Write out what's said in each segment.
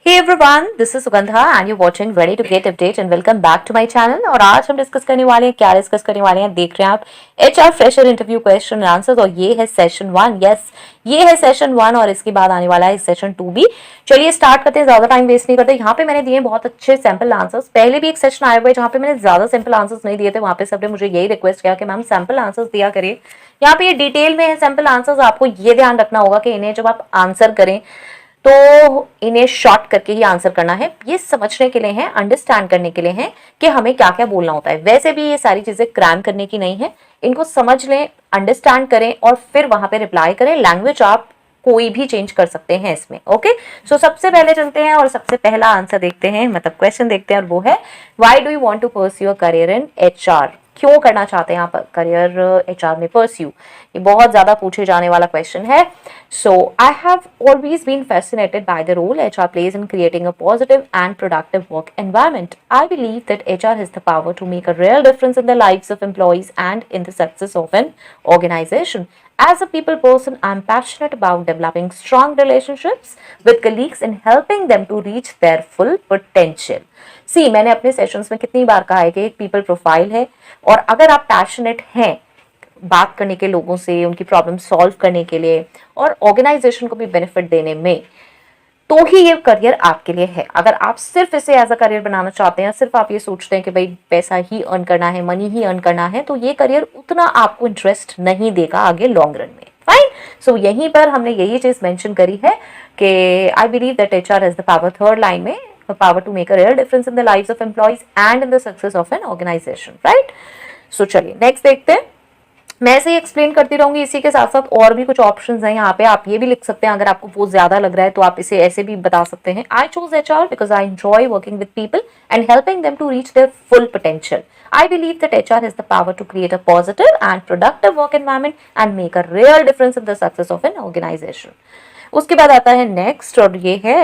Hey everyone, this is Sugandha and you're watching Ready to Get Update and welcome back to my channel। और आज हम discuss करने वाले हैं, क्या डिस्कस करने वाले हैं, देख रहे हैं आप HR fresher interview question and answers. और ये है सेशन 1। यस, ये है सेशन 1 और इसके बाद आने वाला है सेशन 2 भी। चलिए स्टार्ट करते हैं, ज्यादा टाइम वेस्ट नहीं करते। यहाँ पे मैंने दिए बहुत अच्छे सैंपल आंसर्स। पहले भी एक सेशन आया हुआ है जहाँ पे मैंने ज्यादा सैंपल आंसर्स नहीं दिए थे, वहां पे सबने मुझे यही रिक्वेस्ट किया कि मैम सैंपल आंसर्स दिया करिए। यहाँ पे ये डिटेल में है सैंपल आंसर्स। आपको ये ध्यान रखना होगा कि इन्हें जब आप आंसर करें तो इन्हें शॉर्ट करके ही आंसर करना है। ये समझने के लिए है, अंडरस्टैंड करने के लिए है कि हमें क्या क्या बोलना होता है। वैसे भी ये सारी चीजें क्रैम करने की नहीं है, इनको समझ लें, अंडरस्टैंड करें और फिर वहां पे रिप्लाई करें। लैंग्वेज आप कोई भी चेंज कर सकते हैं इसमें। ओके, सो सबसे पहले चलते हैं और सबसे पहला आंसर देखते हैं, मतलब क्वेश्चन देखते हैं, और वो है why do you want to pursue a career in HR. क्यों करना चाहते हैं आप करियर एचआर में परस्यू। ये बहुत ज्यादा पूछे जाने वाला क्वेश्चन है। So I have always been fascinated by the role HR plays in creating a positive and productive work environment. I believe that HR has the power to make a real difference in the lives of employees and in the success of an organization. As a people person, I'm passionate about developing strong relationships with colleagues and helping them to reach their full potential. सी, मैंने अपने sessions में कितनी बार कहा है कि एक people profile है और अगर आप पैशनेट हैं बात करने के, लोगों से उनकी प्रॉब्लम सॉल्व करने के लिए और ऑर्गेनाइजेशन को भी बेनिफिट देने में, तो ही ये करियर आपके लिए है। अगर आप सिर्फ इसे एज अ करियर बनाना चाहते हैं, सिर्फ आप ये सोचते हैं कि भाई पैसा ही अर्न करना है, मनी ही अर्न करना है, तो ये करियर उतना आपको इंटरेस्ट नहीं देगा आगे लॉन्ग रन में। फाइन, सो यहीं पर हमने यही चीज मेंशन करी है कि I believe that HR has the power, third line में, power to make a real difference in the lives of employees and in the success of an organization, right? So चलिए नेक्स्ट देखते हैं। मैं ऐसे ही explain करती रहूंगी, इसी के साथ साथ और भी कुछ ऑप्शंस हैं यहाँ पे, आप ये भी लिख सकते हैं। अगर आपको वो ज्यादा लग रहा है तो आप इसे ऐसे भी बता सकते हैं। I choose HR because I enjoy working with people and helping them to reach their full potential. I believe that HR has the power to create a positive and productive work environment and make a real difference in the success of an organization. उसके बाद आता है next, और ये है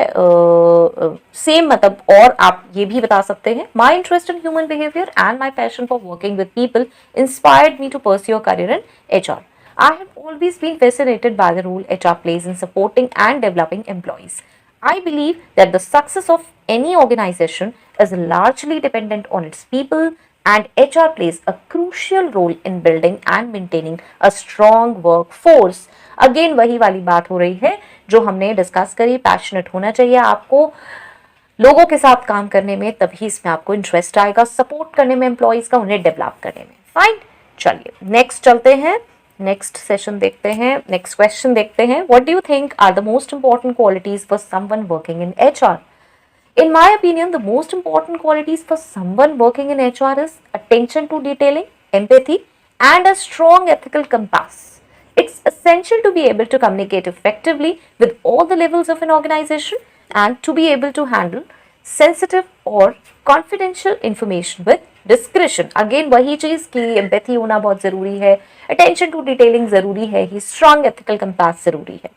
same मतलब, और आप ये भी बता सकते हैं my interest in human behaviour and my passion for working with people inspired me to pursue a career in HR. I have always been fascinated by the role HR plays in supporting and developing employees. I believe that the success of any organization is largely dependent on its people, and HR plays a crucial role in building and maintaining a strong workforce. Again वही वाली बात हो रही है जो हमने discuss करी, passionate होना चाहिए आपको लोगों के साथ काम करने में, तभी इसमें आपको इंटरेस्ट आएगा, सपोर्ट करने में एम्प्लॉइज का, उन्हें डेवलप करने में। फाइन, चलिए नेक्स्ट चलते हैं, नेक्स्ट सेशन देखते हैं, नेक्स्ट क्वेश्चन देखते हैं। What do you think are the most important qualities for someone working in HR? In my opinion, the most important qualities for someone working in HR is attention to detailing, empathy, and a strong ethical compass. It's essential to be able to communicate effectively with all the levels of an organization and to be able to handle sensitive or confidential information with discretion. Again, वही चीज की empathy होना बहुत जरूरी है, attention to detailing जरूरी है ही, strong ethical compass जरूरी है।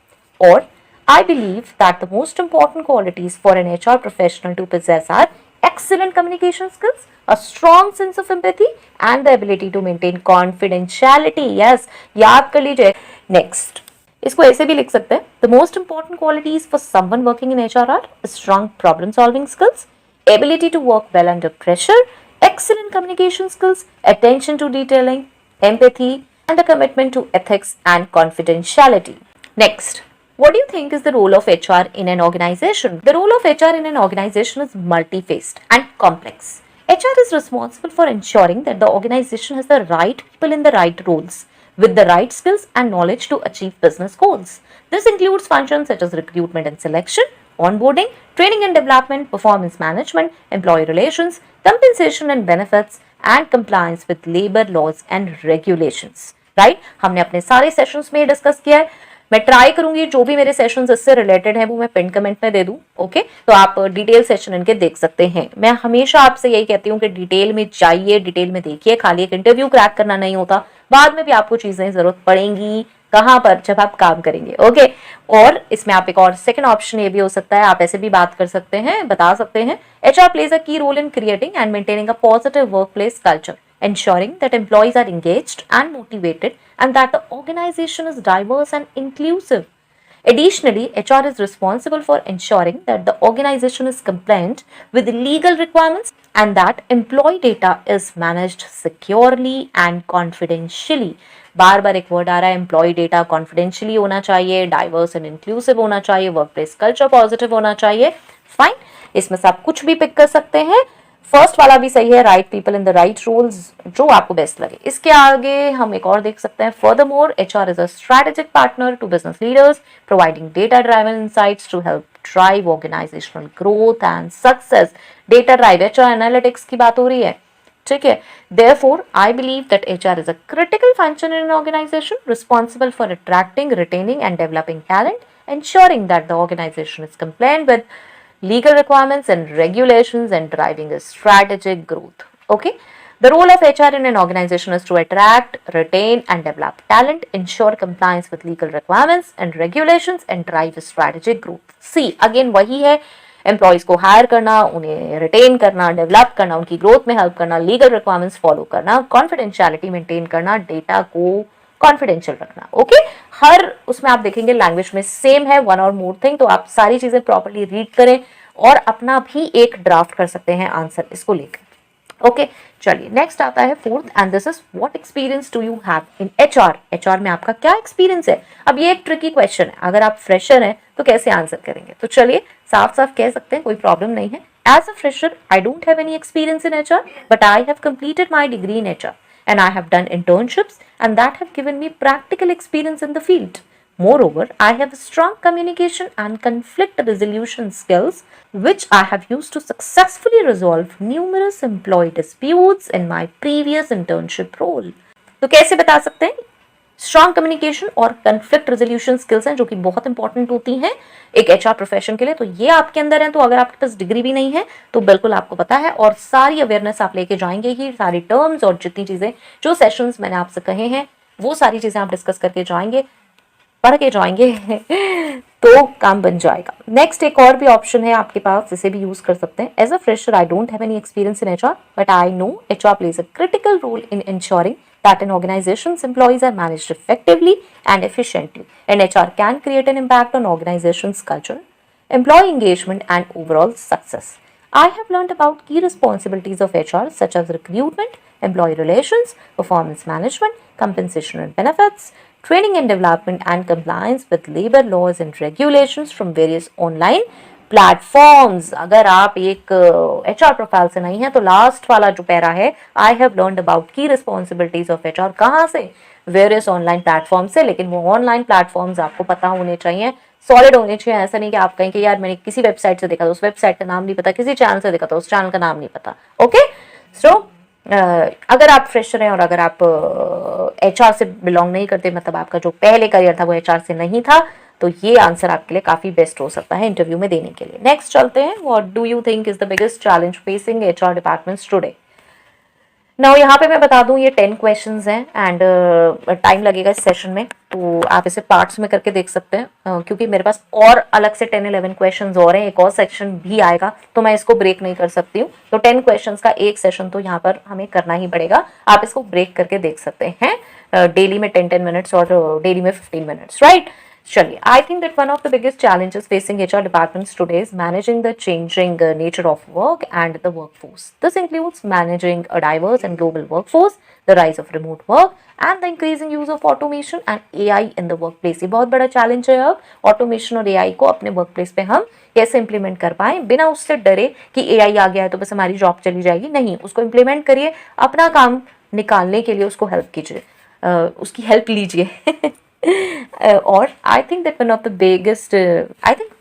और I believe that the most important qualities for an HR professional to possess are excellent communication skills, a strong sense of empathy, and the ability to maintain confidentiality. Yes, याद कर लीजिए। Next, इसको ऐसे भी लिख सकते हैं। The most important qualities for someone working in HR are strong problem-solving skills, ability to work well under pressure, excellent communication skills, attention to detailing, empathy, and a commitment to ethics and confidentiality. Next. What do you think is the role of HR in an organization? The role of HR in an organization is multi-faced and complex. HR is responsible for ensuring that the organization has the right people in the right roles, with the right skills and knowledge to achieve business goals. This includes functions such as recruitment and selection, onboarding, training and development, performance management, employee relations, compensation and benefits, and compliance with labor laws and regulations. Right? हमने अपने सारे sessions में discuss किया है। मैं try करूंगी जो भी मेरे सेशंस इससे रिलेटेड हैं वो मैं पिन कमेंट में दे दूं। ओके, तो आप डिटेल सेशन इनके देख सकते हैं। मैं हमेशा आपसे यही कहती हूँ कि डिटेल में जाइए, डिटेल में देखिए, खाली एक इंटरव्यू क्रैक करना नहीं होता, बाद में भी आपको चीजें जरूरत पड़ेंगी। कहाँ पर? जब आप काम करेंगे। ओके, और इसमें आप एक और सेकंड ऑप्शन ये भी हो सकता है, आप ऐसे भी बात कर सकते हैं, बता सकते हैं HR plays a key role in creating and maintaining a positive work place culture, ensuring that employees are engaged and motivated and that the organization is diverse and inclusive. Additionally, HR is responsible for ensuring that the organization is compliant with the legal requirements and that employee data is managed securely and confidentially. बार बार एक word आ रहा है, employ data confidentiality होना चाहिए, diverse and inclusive होना चाहिए, work place culture positive होना चाहिए. Fine, इसमें से आप कुछ भी पिक कर सकते हैं. फर्स्ट वाला भी सही है, right people in the right roles, जो आपको बेस्ट लगे. इसके आगे हम एक और देख सकते हैं. Furthermore, HR is a strategic partner to business leaders, providing data driven insights to help drive organisational growth and success. Data drive HR analytics की बात हो रही है, ठीक है. Therefore, I believe that HR is a critical function in an organization responsible for attracting, retaining, and developing talent, ensuring that the organization is compliant with legal requirements and regulations and driving a strategic growth. Okay. The role of HR in an organization is to attract, retain, and develop talent, ensure compliance with legal requirements and regulations, and drive a strategic growth. See, again, वही है, employees को higher करना, उन्हें retain करना, develop करना, उनकी growth में help करना, लीगल रिक्वायरमेंट्स फॉलो करना, कॉन्फिडेंशियलिटी मेंटेन करना, डेटा को कॉन्फिडेंशियल रखना. ओके, हर उसमें आप देखेंगे लैंग्वेज में सेम है, वन और मोर थिंग. तो आप सारी चीजें प्रॉपर्ली रीड करें और अपना भी एक ड्राफ्ट कर सकते हैं आंसर इसको लेकर. ओके, चलिए नेक्स्ट आता है fourth, and this is what experience do you have in HR. HR में आपका क्या एक्सपीरियंस है. अब ये एक ट्रिकी क्वेश्चन है, अगर आप फ्रेशर हैं तो कैसे आंसर करेंगे. तो चलिए साफ साफ कह सकते हैं, कोई प्रॉब्लम नहीं है. As a fresher I don't have any experience in HR, but I have completed my degree in HR and I have done internships and that have given me practical experience in the field. Moreover, I have strong communication and conflict resolution skills which I have used to successfully resolve numerous employee disputes in my previous internship role. तो कैसे बता सकते हैं. Strong communication और conflict resolution skills हैं जो कि बहुत इंपॉर्टेंट होती हैं एक एचआर प्रोफेशन के लिए. तो ये आपके अंदर है. तो अगर आपके पास डिग्री भी नहीं है तो बिल्कुल आपको पता है और सारी अवेयरनेस आप लेके जाएंगे ही. सारी टर्म्स और जितनी चीजें जो सेशंस मैंने आपसे कहे हैं वो सारी चीजें आप डिस्कस करके जाएंगे, पढ़ के जाएंगे तो काम बन जाएगा. नेक्स्ट एक और भी ऑप्शन है आपके पास जिसे भी यूज कर सकते हैं. As a fresher I don't have any experience in HR but I know HR plays a critical role in ensuring that an organization's employees are managed effectively and efficiently, and HR can create an impact on organization's culture, employee engagement, and overall success. I have learned about key responsibilities of HR such as recruitment, employee relations, performance management, compensation and benefits, training and development, and compliance with labor laws and regulations from various online platforms. अगर आप एक HR profile से नहीं है तो last वाला जो para है, आई हैव लर्नड अबाउट की रिस्पॉन्सिबिलिटीज ऑफ एचआर, कहाँ से, वेरियस ऑनलाइन प्लेटफॉर्म से. लेकिन वो ऑनलाइन प्लेटफॉर्म्स आपको पता होने चाहिए, सॉलिड होने चाहिए. ऐसा नहीं कि आप कहें कि यार मैंने किसी वेबसाइट से देखा तो उस वेबसाइट का नाम नहीं पता, किसी चैनल से देखा तो उस चैनल का नाम नहीं पता. ओके, सो अगर आप फ्रेशर हैं और अगर आप एचआर से बिलोंग नहीं करते, मतलब आपका जो पहले करियर था वो एचआर से नहीं था, तो ये आंसर आपके लिए काफी बेस्ट हो सकता है इंटरव्यू में देने के लिए. नेक्स्ट चलते हैं. What do you think is the biggest challenge facing HR departments today. Now यहाँ पे मैं बता दूं ये 10 क्वेश्चंस हैं एंड टाइम लगेगा इस सेशन में, तो आप इसे पार्ट्स में करके देख सकते हैं क्योंकि मेरे पास और अलग से 10-11 क्वेश्चंस और हैं, एक और सेक्शन भी आएगा तो मैं इसको ब्रेक नहीं कर सकती हूँ. तो 10 क्वेश्चंस का एक सेशन तो यहाँ पर हमें करना ही पड़ेगा. आप इसको ब्रेक करके देख सकते हैं डेली में 10-10 मिनट्स और डेली में 15 मिनट्स, राइट. चलिए, I think that one of the biggest challenges facing HR departments today is managing the changing nature of work and the workforce. This includes managing a diverse and global workforce, the rise of remote work, and the increasing use of automation and AI in the workplace. ये बहुत बड़ा challenge है अब, automation और AI को अपने workplace पे हम कैसे implement कर पाएं बिना उससे डरे कि AI आ गया है तो बस हमारी job चली जाएगी. नहीं, उसको implement करिए, अपना काम निकालने के लिए उसको help कीजिए, उसकी help लीजिए. Or I think that one of the biggest I think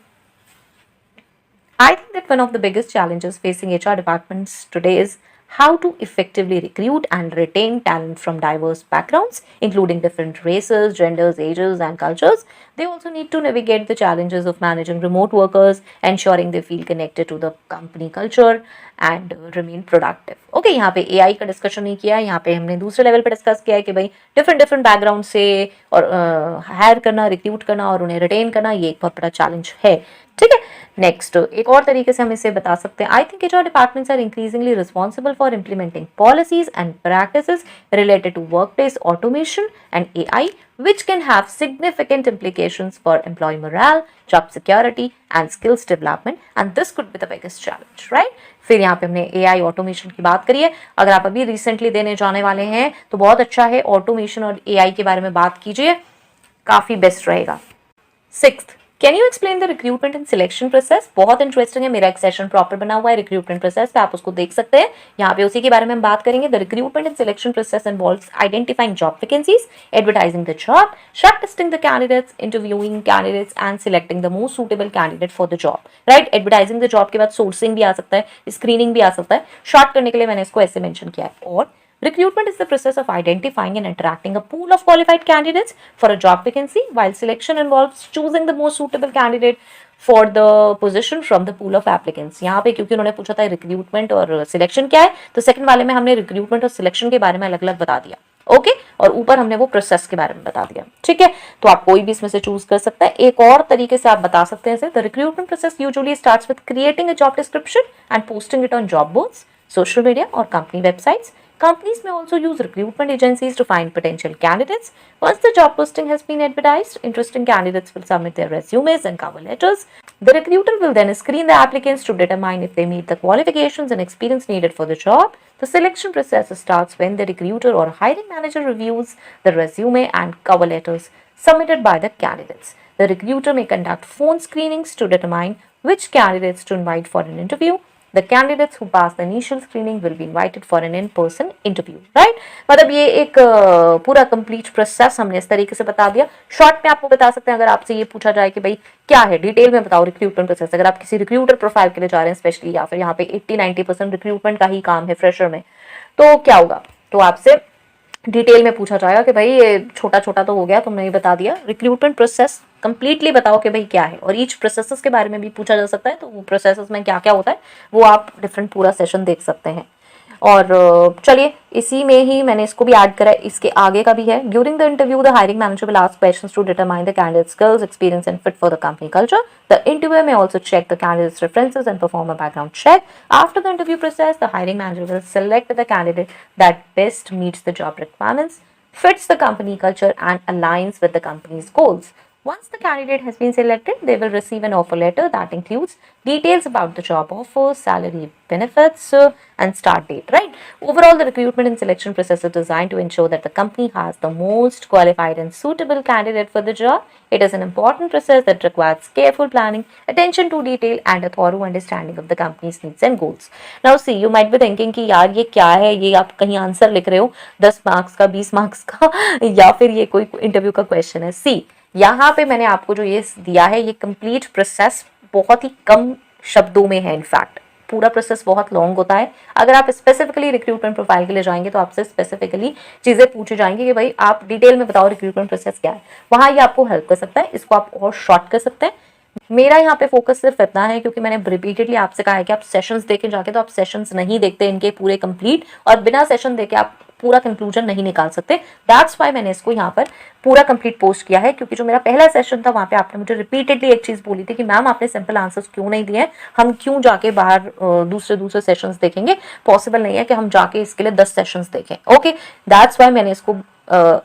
that one of the biggest challenges facing HR departments today is how to effectively recruit and retain talent from diverse backgrounds, including different races, genders, ages, and cultures. They also need to navigate the challenges of managing remote workers, ensuring they feel connected to the company culture and remain productive. Okay, यहाँ पे AI का discussion नहीं किया, यहाँ पे हमने दूसरे level पे डिस्कस किया है कि भाई डिफरेंट बैकग्राउंड से और हायर करना, रिक्रूट करना और उन्हें रिटेन करना ये एक बहुत बड़ा चैलेंज है. ठीक है। नेक्स्ट, एक और तरीके से हम इसे बता सकते हैं, I think HR departments are increasingly responsible for implementing policies and practices related to workplace automation and AI which can have significant implications for employee morale, job security and skills development, and this could be the biggest challenge, right? फिर यहाँ पे हमने AI automation की बात करी है। अगर आप अभी रिसेंटली देने जाने वाले हैं तो बहुत अच्छा है, ऑटोमेशन और AI के बारे में बात कीजिए, काफी बेस्ट रहेगा। Sixth, can you explain the recruitment and selection process? बहुत इंटरेस्टिंग है, मेरा एक सेशन प्रॉपर बना हुआ है रिक्रूटमेंट प्रोसेस पे, आप उसको देख सकते हैं। यहाँ पे उसी के बारे में हम बात करेंगे। The recruitment and selection process involves identifying job vacancies, advertising the job, shortlisting the candidates, interviewing candidates and selecting the most suitable candidate for the job, right? Advertising the job के बाद सोर्सिंग भी आ सकता है, screening भी आ सकता है। Short करने के लिए मैंने इसको ऐसे मेंशन किया है। और recruitment is the process of identifying and attracting a pool of qualified candidates for a job vacancy, while selection involves choosing the most suitable candidate for the position from the pool of applicants। यहाँ पे क्योंकि उन्होंने पूछा था recruitment और selection क्या है, तो सेकंड वाले में हमने रिक्रूटमेंट और सिलेक्शन के बारे में अलग अलग बता दिया, ओके? और ऊपर हमने वो प्रोसेस के बारे में बता दिया, ठीक है? तो आप कोई भी इसमें से चूज कर सकते हैं। एक और तरीके से आप बता सकते हैं इसे, the recruitment process usually starts with creating a job description and posting it on job boards, social media or company websites। Companies may also use recruitment agencies to find potential candidates. Once the job posting has been advertised, interesting candidates will submit their resumes and cover letters. The recruiter will then screen the applicants to determine if they meet the qualifications and experience needed for the job. The selection process starts when the recruiter or hiring manager reviews the resume and cover letters submitted by the candidates. The recruiter may conduct phone screenings to determine which candidates to invite for an interview. The candidates who pass the initial screening will be invited for an in-person interview, right? मतलब ये एक पूरा complete process हमने इस तरीके से बता दिया। शॉर्ट में आपको बता सकते हैं, अगर आपसे ये पूछा जाए कि भाई क्या है, डिटेल में बताओ रिक्रूटमेंट प्रोसेस, अगर आप किसी रिक्रूटर प्रोफाइल के लिए जा रहे हैं स्पेशली, या फिर यहाँ पे 80-90% रिक्रूटमेंट का ही काम है फ्रेशर में, तो क्या होगा? तो आपसे डिटेल में पूछा जाएगा कि भाई ये छोटा छोटा तो हो गया, तुमने ये बता दिया, रिक्रूटमेंट प्रोसेस कंप्लीटली बताओ कि भाई क्या है। और ईच प्रोसेसेस के बारे में भी पूछा जा सकता है, तो वो प्रोसेसेस में क्या क्या होता है वो आप डिफरेंट पूरा सेशन देख सकते हैं। और चलिए इसी में ही मैंने इसको भी ऐड करा है, इसके आगे का भी है। During the interview the hiring manager will ask questions to determine the candidate skills, experience and fit for the company culture. The interviewer may also check the candidate's references and perform a background check. After the interview process, the hiring manager will select the candidate that best meets the job requirements, fits the company culture and aligns with the company's goals. Once the candidate has been selected, they will receive an offer letter that includes details about the job offer, salary, benefits, and start date, right? Overall, the recruitment and selection process is designed to ensure that the company has the most qualified and suitable candidate for the job. It is an important process that requires careful planning, attention to detail, and a thorough understanding of the company's needs and goals. Now, see, you might be thinking कि यार ये क्या है, ये आप कहीं answer लिख रहे हो 10 मार्क्स का, 20 मार्क्स का, या फिर ये कोई इंटरव्यू का क्वेश्चन है। सी, यहाँ पे मैंने आपको जो ये दिया है, ये कंप्लीट प्रोसेस बहुत ही कम शब्दों में है। इनफैक्ट पूरा प्रोसेस बहुत लॉन्ग होता है। अगर आप स्पेसिफिकली रिक्रूटमेंट प्रोफाइल के लिए जाएंगे तो आपसे स्पेसिफिकली चीज़ें पूछी जाएंगी कि भाई आप डिटेल में बताओ रिक्रूटमेंट प्रोसेस क्या है। वहाँ ये आपको हेल्प कर सकता है, इसको आप और शॉर्ट कर सकते हैं। मेरा यहाँ पे फोकस सिर्फ इतना है क्योंकि मैंने रिपीटेडली आपसे कहा है कि आप सेशंस देखें जाके, तो आप सेशंस नहीं देखते इनके पूरे कंप्लीट, और बिना सेशन देखे आप पूरा कंक्लूजन नहीं निकाल सकते। दैट्स वाई मैंने इसको यहाँ पर पूरा कंप्लीट पोस्ट किया है, क्योंकि जो मेरा पहला सेशन था वहाँ पे आपने मुझे रिपीटेडली एक चीज़ बोली थी कि मैम आपने सिंपल आंसर्स क्यों नहीं दिए, हम क्यों जाके बाहर दूसरे सेशंस देखेंगे, पॉसिबल नहीं है कि हम जाके इसके लिए 10 सेशंस देखें। ओके, दैट्स वाई मैंने इसको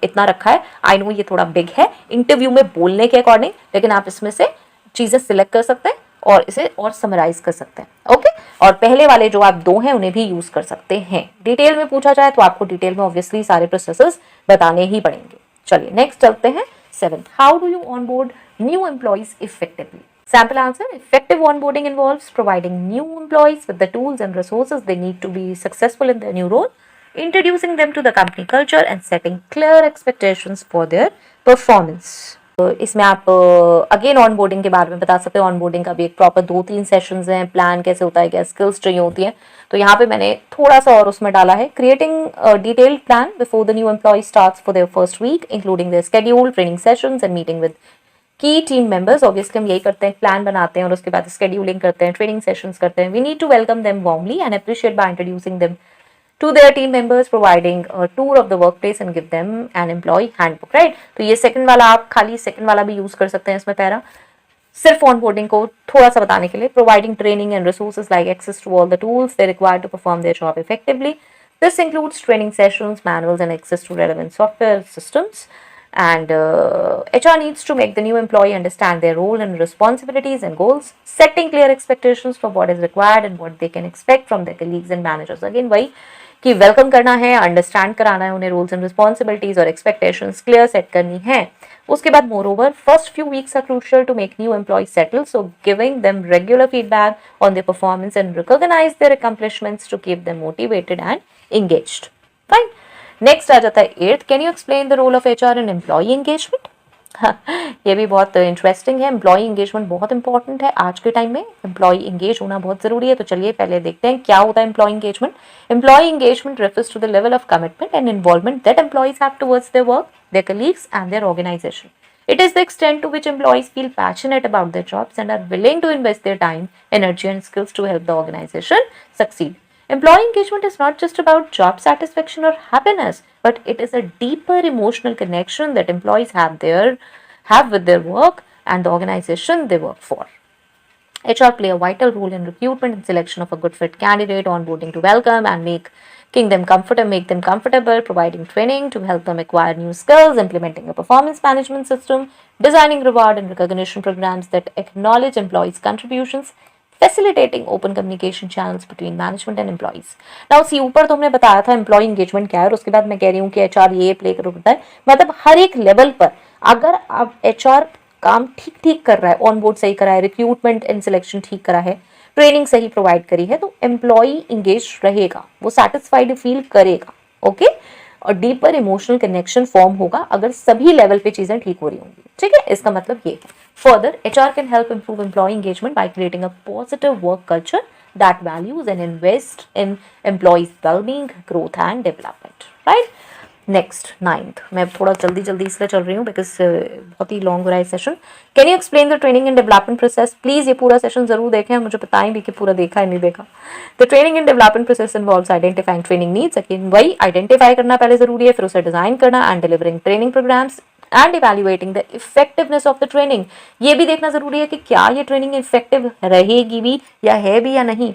इतना रखा है। आई नो ये थोड़ा बिग है इंटरव्यू में बोलने के अकॉर्डिंग, लेकिन आप इसमें से चीज़ें सिलेक्ट कर सकते हैं और इसे और समराइज कर सकते हैं। ओके, और पहले वाले जो आप 2 हैं उन्हें भी यूज कर सकते हैं। डिटेल में पूछा जाए तो आपको डिटेल में ऑब्वियसली सारे प्रोसेसेस बताने ही पड़ेंगे। चलिए नेक्स्ट चलते हैं। 7th, how do you onboard new employees effectively? Sample answer: effective onboarding involves providing new employees with the tools and resources they need to be successful in their new role, introducing them to the company culture and setting clear expectations for their performance. इसमें आप again onboarding के बारे में बता सकते हैं। Onboarding का भी एक प्रॉपर 2-3 सेशंस हैं, प्लान कैसे होता है, क्या स्किल्स चाहिए होती हैं, तो यहाँ पे मैंने थोड़ा सा और उसमें डाला है। Creating detailed plan before the new employee starts for their first week, including their schedule, training sessions and meeting with key team members. Obviously हम यही करते हैं, प्लान बनाते हैं और उसके बाद शेड्यूलिंग करते हैं, ट्रेनिंग सेशंस करते हैं। We need to welcome them warmly and appreciate by introducing them to their team members, providing a tour of the workplace and give them an employee handbook, right? तो ये second वाला आप खाली second वाला भी use कर सकते हैं इसमें पैरा। सिर्फ ऑनबोर्डिंग को थोड़ा सा बताने के लिए, providing training and resources like access to all the tools they require to perform their job effectively. This includes training sessions, manuals, and access to relevant software systems. And HR needs to make the new employee understand their role and responsibilities and goals, setting clear expectations for what is required and what they can expect from their colleagues and managers. Again, वही कि welcome करना है, understand कराना है उन्हें, rules and responsibilities और expectations clear set करनी है. उसके बाद moreover first few weeks are crucial to make new employee settle, so giving them regular feedback on their performance and recognise their accomplishments to keep them motivated and engaged. Fine. Next आ जाता है 8th. Can you explain the role of HR in employee engagement? ये भी बहुत interesting है. Employee engagement बहुत important है आज के टाइम में. एम्प्लॉय एंगेज होना बहुत जरूरी है. तो चलिए पहले देखते हैं क्या होता है employee engagement. Employee engagement refers to the level of commitment and involvement that employees have towards their work, their colleagues and their organization. It is the extent to which employees feel passionate about their jobs and are willing to invest their time, energy and skills to help the organization succeed. Employee engagement is not just about job satisfaction or happiness, but it is a deeper emotional connection that employees have with their work and the organization they work for. HR play a vital role in recruitment and selection of a good fit candidate, onboarding to welcome and make them comfortable, providing training to help them acquire new skills, implementing a performance management system, designing reward and recognition programs that acknowledge employees' contributions, facilitating open communication channels between management and employees. Now see, ऊपर तो हमने बताया था employ engagement क्या है और उसके बाद मैं कह रही हूँ कि एचआर ये प्ले करता है. मतलब हर एक लेवल पर अगर अब एचआर काम ठीक ठीक कर रहा है, ऑनबोर्ड सही करा है, रिक्रूटमेंट एंड सिलेक्शन ठीक करा है, ट्रेनिंग सही प्रोवाइड करी है, तो एम्प्लॉय इंगेज रहेगा, वो सेटिस्फाइड फील करेगा. ओके और डीपर इमोशनल कनेक्शन फॉर्म होगा अगर सभी लेवल पे चीजें ठीक हो रही होंगी. ठीक है, इसका मतलब ये है. Further, HR can help improve employee engagement by creating a positive work culture that values and invests in employees' well-being, growth and development. Right? Next, 9th. मैं थोड़ा जल्दी इसलिए चल रही हूँ because बहुत ही लॉन्ग हो रहा है session. Can you explain the training and development process? Please ये पूरा सेशन जरूर देखें, मुझे बताएं भी कि पूरा देखा है नहीं देखा. The training and development process involves identifying training needs. Again वही आइडेंटिफाई करना पहले जरूरी है, फिर उसे डिजाइन करना and delivering training programs and evaluating the effectiveness of the training. ये भी देखना जरूरी है कि क्या ये ट्रेनिंग इफेक्टिव रहेगी भी या है भी या नहीं.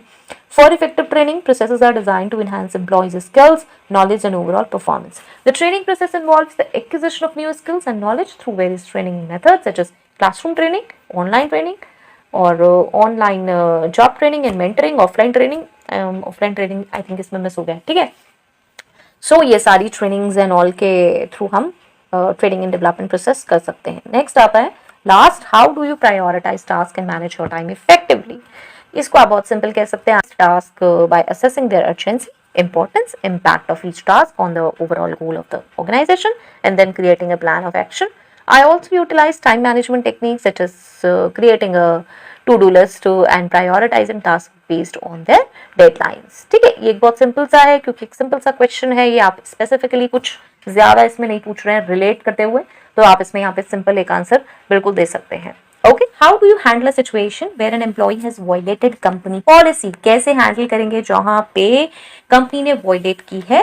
For effective training, processes are designed to enhance employees' skills, knowledge and overall performance. The training process involves the acquisition of new skills and knowledge through various training methods such as classroom training, online training और online job training and mentoring, offline training. Offline training I think इसमें miss हो गया. ठीक है, so ये सारी trainings and all के through हम ट्रेनिंग एंड डेवलपमेंट प्रोसेस कर सकते हैं. नेक्स्ट आता है last, how do you prioritise task and manage your time effectively. इसको आप बहुत सिंपल कह सकते हैं, task by assessing their urgency, importance, impact of each task on the overall goal of the organization, and then creating a plan of action. I also utilize time management techniques such as creating a to-do list and prioritizing tasks based on their deadlines. ठीक है, ये एक बहुत simple सा है क्योंकि एक simple सा क्वेश्चन है, ये आप स्पेसिफिकली कुछ ज्यादा इसमें नहीं पूछ रहे हैं रिलेट करते हुए, तो आप इसमें यहाँ पे सिंपल एक आंसर बिल्कुल दे सकते हैं. Okay, how do you handle a situation where an employee has violated company policy. कैसे हैंडल करेंगे जहां पे कंपनी ने वायलेट की है,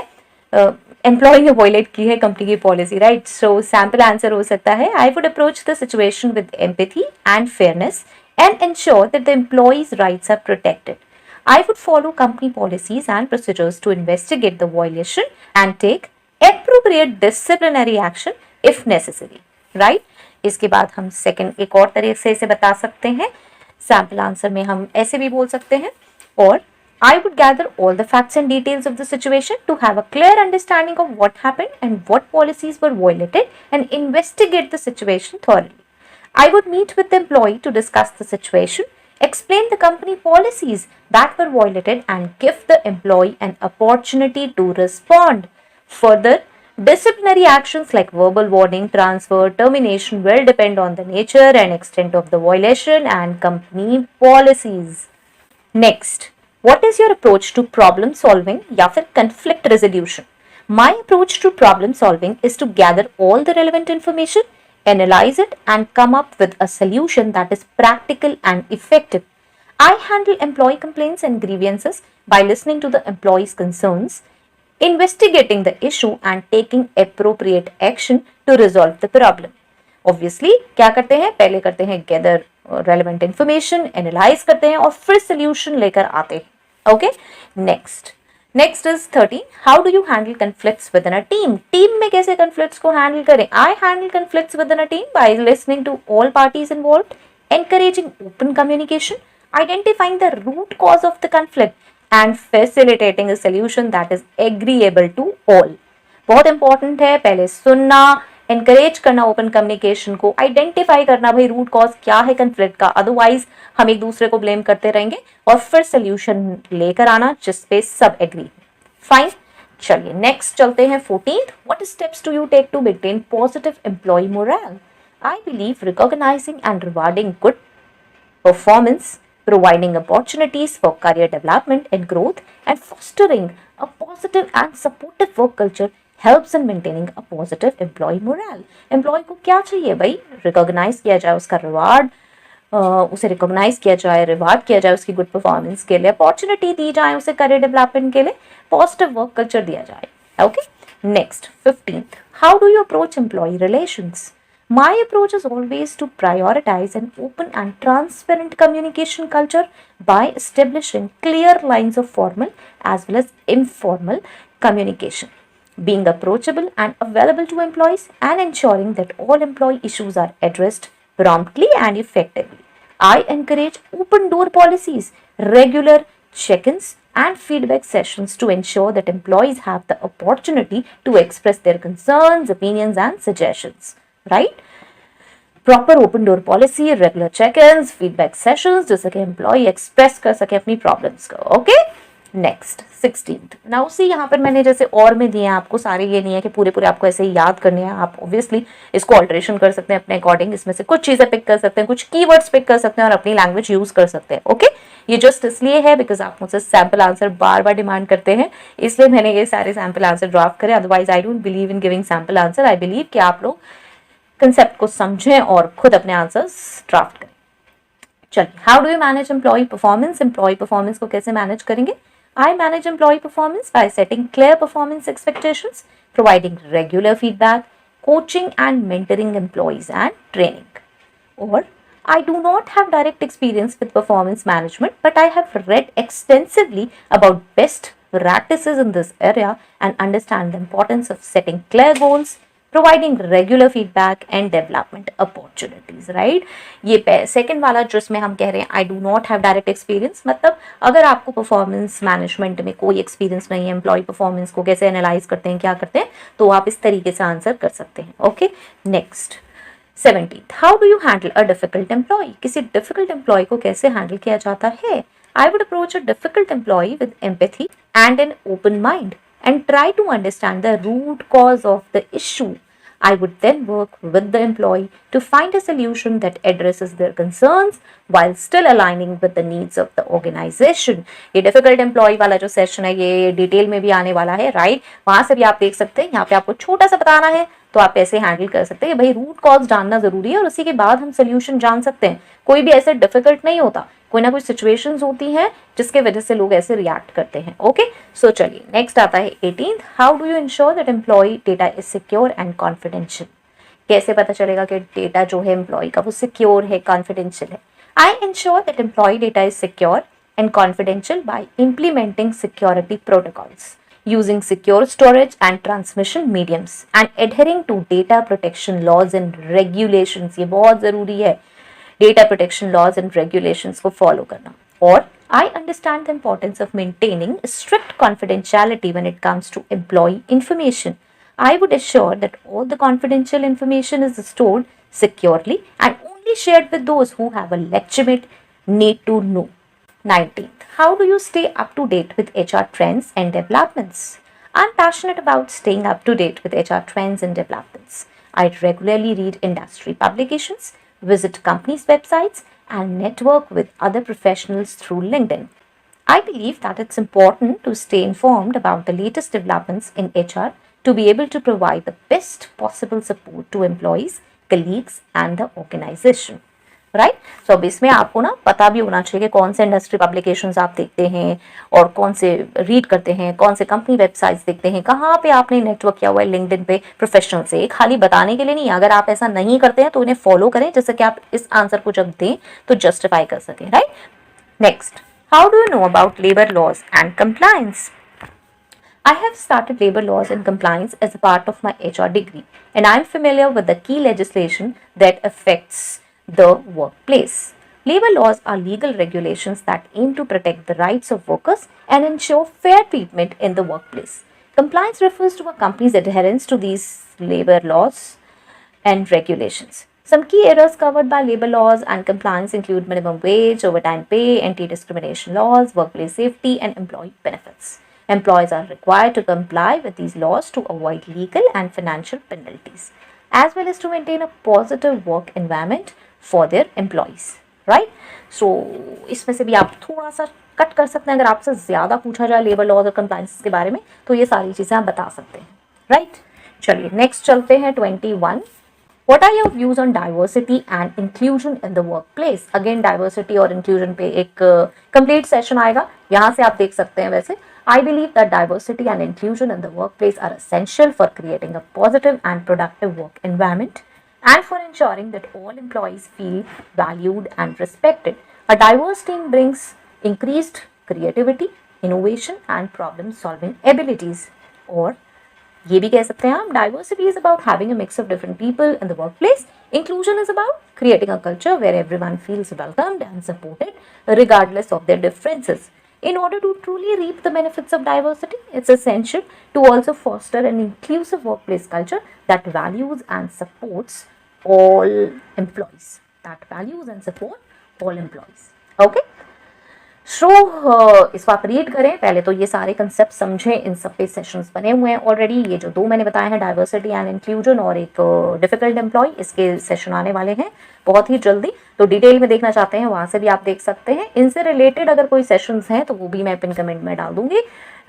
एम्प्लॉय ने वायलेट की है कंपनी की पॉलिसी. राइट, सो सैम्पल आंसर हो सकता है, I would approach the situation with empathy and fairness and ensure that the employees' rights are protected. I would follow company policies and procedures to investigate the violation and take appropriate disciplinary action if necessary. Right? इसके बाद हम second एक और तरीके से इसे बता सकते हैं. सैम्पल आंसर में हम ऐसे भी बोल सकते हैं, और I would gather all the facts and details of the situation to have a clear understanding of what happened and what policies were violated and investigate the situation thoroughly. I would meet with the employee to discuss the situation, explain the company policies that were violated and give the employee an opportunity to respond. Further, disciplinary actions like verbal warning, transfer, termination will depend on the nature and extent of the violation and company policies. Next, what is your approach to problem solving या फिर conflict resolution? My approach to problem solving is to gather all the relevant information, analyze it and come up with a solution that is practical and effective. I handle employee complaints and grievances by listening to the employees' concerns, investigating the issue and taking appropriate action to resolve the problem. Obviously, क्या करते हैं, पहले करते हैं gather relevant information analyse करते हैं और फिर सोल्यूशन लेकर आते हैं. Okay, next is 13. How do you handle conflicts within a team. Team में कैसे कन्फ्लिक्ट्स को हैंडल करें. I handle conflicts within a team by listening to all parties involved, encouraging open communication, identifying the root cause of the conflict, and facilitating a solution that is agreeable to all. बहुत important है, पहले सुनना, encourage करना open communication को, identify करना भाई root cause क्या है कंफ्लिक्ट का, अदरवाइज हम एक दूसरे को ब्लेम करते रहेंगे, और फिर सोल्यूशन लेकर आना जिसपे सब एग्री. फाइन, चलिए नेक्स्ट चलते हैं 14th. What steps do you take to maintain positive employee morale. I believe recognizing and rewarding good performance, providing opportunities for career development and growth, and fostering a positive and supportive work culture helps in maintaining a positive employee morale. Employee को क्या चाहिए भाई, recognize किया जाए उसका reward, उसे recognize किया जाए, reward किया जाए उसकी good performance के लिए, opportunity दी जाए उसे career development के लिए, positive work culture दिया जाए. Okay, next 15th. How do you approach employee relations? My approach is always to prioritize an open and transparent communication culture by establishing clear lines of formal as well as informal communication, being approachable and available to employees, and ensuring that all employee issues are addressed promptly and effectively. I encourage open door policies, regular check-ins, and feedback sessions to ensure that employees have the opportunity to express their concerns, opinions, and suggestions. Right? Proper open door policy, regular check ins, feedback sessions, जिससे कि employ express कर सके अपनी problems को. Okay, next 16th. Now see यहाँ पर मैंने जैसे और में दिए हैं आपको, सारे ये नहीं है कि पूरे पूरे आपको ऐसे ही याद करने हैं. आप ऑब्वियसली इसको ऑल्टरेशन कर सकते हैं अपने अकॉर्डिंग, इसमें से कुछ चीजें पिक कर सकते हैं, कुछ कीवर्ड्स पिक कर सकते हैं और अपनी लैंग्वेज यूज कर सकते हैं. ओके, ये जस्ट इसलिए है बिकॉज आप मुझसे सैम्पल आंसर बार बार डिमांड करते हैं, इसलिए मैंने ये सारे सैम्पल आंसर ड्राफ्ट करे. Otherwise I don't believe in giving sample answer. I believe कि आप लोग कंसेप्ट को समझें और खुद अपने आंसर्स ड्राफ्ट करें. चलिए, how do you manage employee performance. Employee performance को कैसे मैनेज करेंगे. I manage employee performance by setting clear performance expectations, providing regular feedback, coaching and mentoring employees and training. और I do not have direct experience with performance management, but I have read extensively about best practices in this area and understand the importance of setting clear goals, providing regular feedback and development opportunities. Right? ये second वाला जिसमें हम कह रहे हैं I do not have direct experience, मतलब अगर आपको परफॉर्मेंस मैनेजमेंट में कोई एक्सपीरियंस नहीं है, एम्प्लॉय परफॉर्मेंस को कैसे एनालाइज करते हैं, क्या करते हैं, तो आप इस तरीके से आंसर कर सकते हैं. Okay, next 17th. How do you handle a difficult employee? किसी difficult employee को कैसे handle किया जाता है? I would approach a difficult employee with empathy and an open mind and try to understand the root cause of the issue. I would then work with the employee to find a solution that addresses their concerns while still aligning with the needs of the organization. ये difficult employee वाला जो session है ये detail में भी आने वाला है, राइट? वहां से भी आप देख सकते हैं, यहाँ पे आपको छोटा सा बताना है तो आप ऐसे हैंडल कर सकते हैं. भाई रूट कॉज जानना जरूरी है और उसी के बाद हम सोल्यूशन जान सकते हैं. कोई भी ऐसे डिफिकल्ट नहीं होता, कोई ना कोई सिचुएशंस होती हैं जिसके वजह से लोग ऐसे रिएक्ट करते हैं. ओके, सो चलिए नेक्स्ट आता है 18th. How do you ensure that employee data is secure and confidential. कैसे पता चलेगा कि डेटा जो है एम्प्लॉय का वो सिक्योर है, कॉन्फिडेंशियल है. I ensure that employee data is secure and confidential by implementing security protocols, using secure storage and transmission mediums, and adhering to data protection laws and regulations. ये बहुत ज़रूरी है, data protection laws and regulations को follow करना. और I understand the importance of maintaining strict confidentiality when it comes to employee information. I would assure that all the confidential information is stored securely and only shared with those who have a legitimate need to know. 19th. How do you stay up to date with HR trends and developments? I'm passionate about staying up to date with HR trends and developments. I regularly read industry publications, visit companies' websites, and network with other professionals through LinkedIn. I believe that it's important to stay informed about the latest developments in HR to be able to provide the best possible support to employees, colleagues, and the organization. Right. So अब इसमें आपको ना पता भी होना चाहिए कि कौन से इंडस्ट्री पब्लिकेशंस आप देखते हैं और कौन से रीड करते हैं, कौन से कंपनी वेबसाइट्स देखते हैं, कहाँ पे आपने नेटवर्क किया हुआ है लिंक्डइन पे प्रोफेशनल से। खाली बताने के लिए नहीं, अगर आप ऐसा नहीं करते हैं तो उन्हें फॉलो करें, जिससे कि आप इस आंसर को जब दें तो जस्टिफाई कर सकें, right. Next, how do you know about labour laws and compliance? I have started labor laws and compliance as a part of my HR degree, and I am familiar with the key legislation that affects the workplace. Labor laws are legal regulations that aim to protect the rights of workers and ensure fair treatment in the workplace. Compliance refers to a company's adherence to these labor laws and regulations. Some key areas covered by labor laws and compliance include minimum wage, overtime pay, anti-discrimination laws, workplace safety, and employee benefits. Employees are required to comply with these laws to avoid legal and financial penalties, as well as to maintain a positive work environment for their employees. Right? So, इसमें से भी आप थोड़ा सा cut कर सकते हैं। अगर आपसे ज़्यादा पूछा जाए लेबर लॉज और कंप्लायंस के बारे में तो ये सारी चीज़ें आप बता सकते हैं, राइट। चलिए नेक्स्ट चलते हैं 21। What are your views on diversity and inclusion in the workplace? Again, diversity और inclusion पे एक complete session आएगा, यहाँ से आप देख सकते हैं। वैसे I believe that diversity and inclusion in the workplace are essential for creating a positive and productive work environment and for ensuring that all employees feel valued and respected. A diverse team brings increased creativity, innovation and problem solving abilities. और ये भी कह सकते हैं आप, diversity is about having a mix of different people in the workplace. Inclusion is about creating a culture where everyone feels welcomed and supported regardless of their differences. In order to truly reap the benefits of diversity, it's essential to also foster an inclusive workplace culture that values and supports all employees. Okay? सो इसको आप read करें पहले तो, ये सारे concept समझें, इन सब पे सेशंस बने हुए हैं ऑलरेडी। ये जो दो मैंने बताए हैं, डाइवर्सिटी एंड इंक्लूजन और एक डिफिकल्ट एम्प्लॉय, इसके सेशन आने वाले हैं बहुत ही जल्दी। तो डिटेल में देखना चाहते हैं वहाँ से भी आप देख सकते हैं। इनसे रिलेटेड अगर कोई सेशंस हैं तो वो भी मैं पिन कमेंट में डाल दूंगी।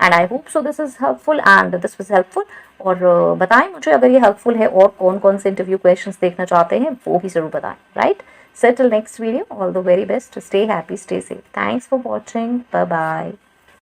And I hope so this is helpful and this was helpful. और बताएं मुझे अगर ये हेल्पफुल है और कौन कौन से इंटरव्यू क्वेश्चंस देखना चाहते हैं, वो भी ज़रूर बताएं, right. So till next video, all the very best. Stay happy, stay safe. Thanks for watching. Bye bye.